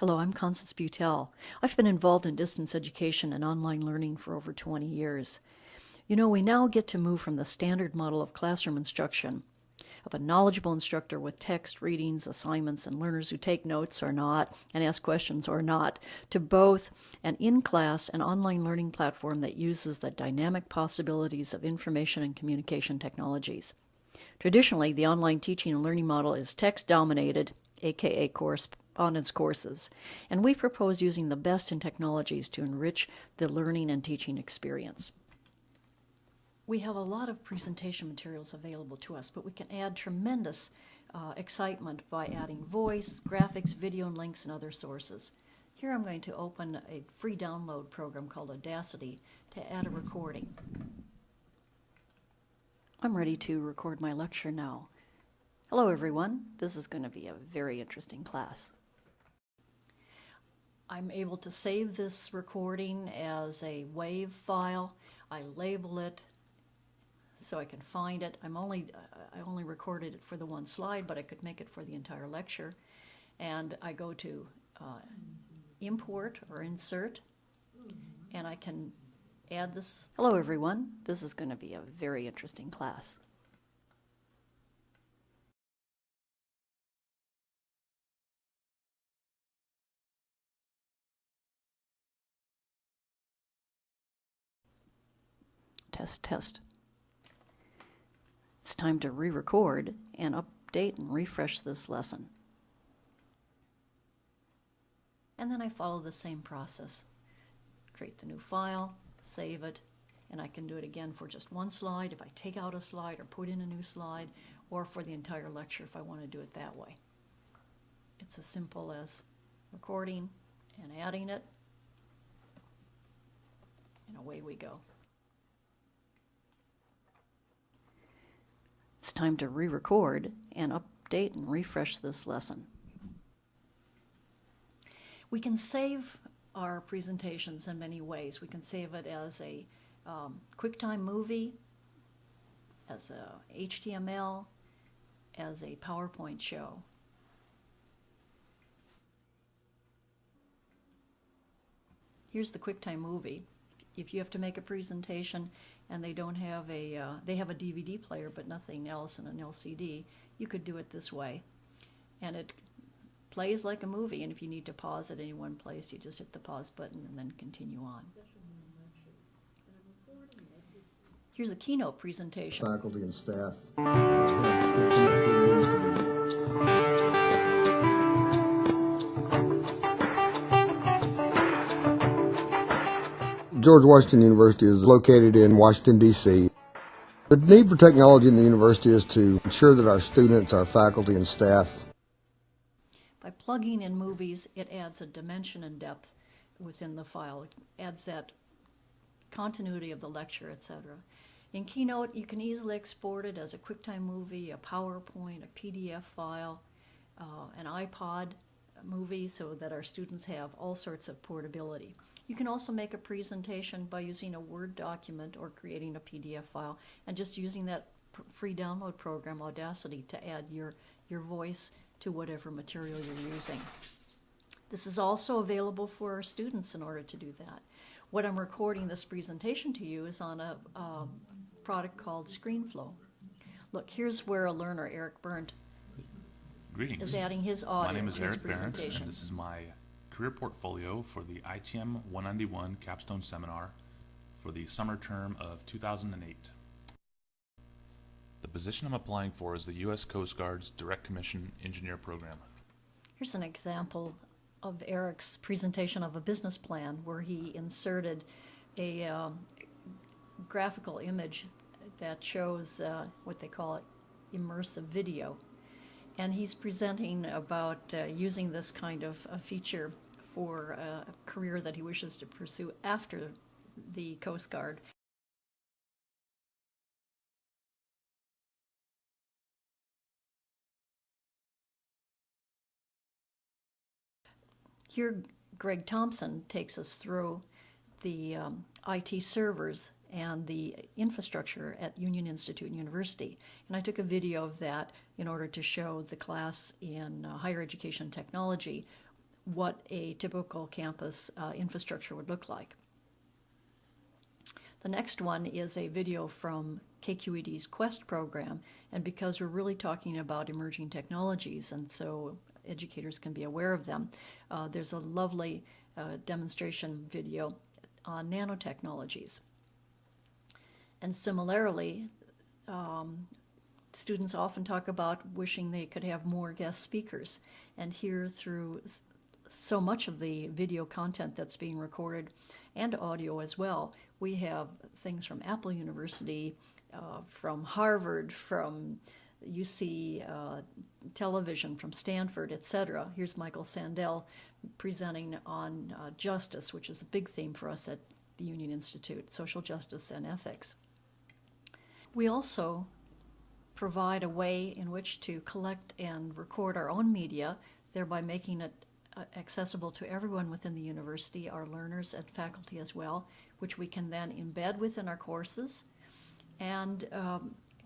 Hello, I'm Constance Butel. I've been involved in distance education and online learning for over 20 years. You know, we now get to move from the standard model of classroom instruction, of a knowledgeable instructor with text, readings, assignments, and learners who take notes or not, and ask questions or not, to both an in-class and online learning platform that uses the dynamic possibilities of information and communication technologies. Traditionally, the online teaching and learning model is text-dominated, aka correspondence courses, and we propose using the best in technologies to enrich the learning and teaching experience. We have a lot of presentation materials available to us, but we can add tremendous excitement by adding voice, graphics, video, and links and other sources. Here I'm going to open a free download program called Audacity to add a recording. I'm ready to record my lecture now. Hello everyone, this is going to be a very interesting class. I'm able to save this recording as a WAV file. I label it so I can find it. I only recorded it for the one slide, but I could make it for the entire lecture. And I go to import or insert, and I can add this. Hello everyone, this is going to be a very interesting class. Test, test. It's time to re-record and update and refresh this lesson. And then I follow the same process. Create the new file, save it, and I can do it again for just one slide if I take out a slide or put in a new slide, or for the entire lecture if I want to do it that way. It's as simple as recording and adding it, and away we go. It's time to re-record and update and refresh this lesson. We can save our presentations in many ways. We can save it as a Quicktime Movie, as a HTML, as a PowerPoint show. Here's the Quicktime Movie. If you have to make a presentation and they don't have they have a DVD player but nothing else in an LCD, you could do it this way. And it plays like a movie, and if you need to pause at any one place, you just hit the pause button and then continue on. Here's a keynote presentation. Faculty and staff. George Washington University is located in Washington, D.C. The need for technology in the university is to ensure that our students, our faculty and staff. By plugging in movies, it adds a dimension and depth within the file. It adds that continuity of the lecture, etc. In Keynote, you can easily export it as a QuickTime movie, a PowerPoint, a PDF file, an iPod movie, so that our students have all sorts of portability. You can also make a presentation by using a Word document or creating a PDF file and just using that free download program, Audacity, to add your voice to whatever material you're using. This is also available for our students in order to do that. What I'm recording this presentation to you is on a product called ScreenFlow. Look, here's where a learner, Eric Berndt, is adding his audio. My name is to his Eric Berndt, presentation. and this is my career portfolio for the ITM 191 Capstone Seminar for the summer term of 2008. The position I'm applying for is the U.S. Coast Guard's Direct Commission Engineer Program. Here's an example of Eric's presentation of a business plan where he inserted a graphical image that shows what they call it, immersive video. And he's presenting about using this kind of a feature for a career that he wishes to pursue after the Coast Guard. Here, Greg Thompson takes us through the IT servers and the infrastructure at Union Institute University. And I took a video of that in order to show the class in higher education technology what a typical campus infrastructure would look like. The next one is a video from KQED's Quest program, and because we're really talking about emerging technologies and so educators can be aware of them, there's a lovely demonstration video on nanotechnologies. And similarly, students often talk about wishing they could have more guest speakers, and here through so much of the video content that's being recorded and audio as well, we have things from Apple University, from Harvard, from UC Television, from Stanford, etc. Here's Michael Sandel presenting on justice, which is a big theme for us at the Union Institute, social justice and ethics. We also provide a way in which to collect and record our own media, thereby making it accessible to everyone within the university, our learners and faculty as well, which we can then embed within our courses and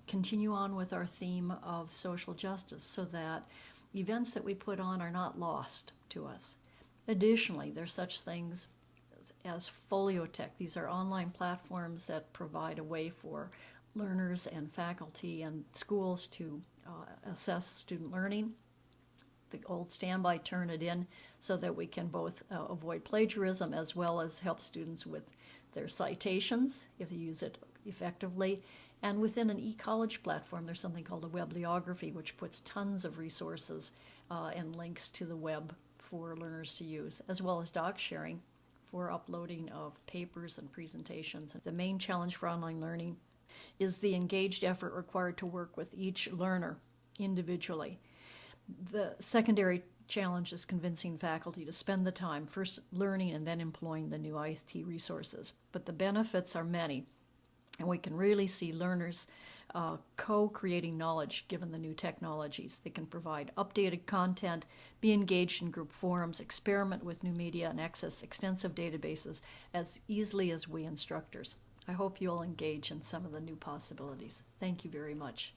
continue on with our theme of social justice so that events that we put on are not lost to us. Additionally, there's such things as Foliotech. These are online platforms that provide a way for learners and faculty and schools to assess student learning. The old standby Turnitin, so that we can both avoid plagiarism as well as help students with their citations if you use it effectively. And within an e-college platform, there's something called a webliography, which puts tons of resources and links to the web for learners to use, as well as doc sharing for uploading of papers and presentations. The main challenge for online learning is the engaged effort required to work with each learner individually. The secondary challenge is convincing faculty to spend the time first learning and then employing the new IT resources. But the benefits are many, and we can really see learners co-creating knowledge given the new technologies. They can provide updated content, be engaged in group forums, experiment with new media, and access extensive databases as easily as we instructors. I hope you'll engage in some of the new possibilities. Thank you very much.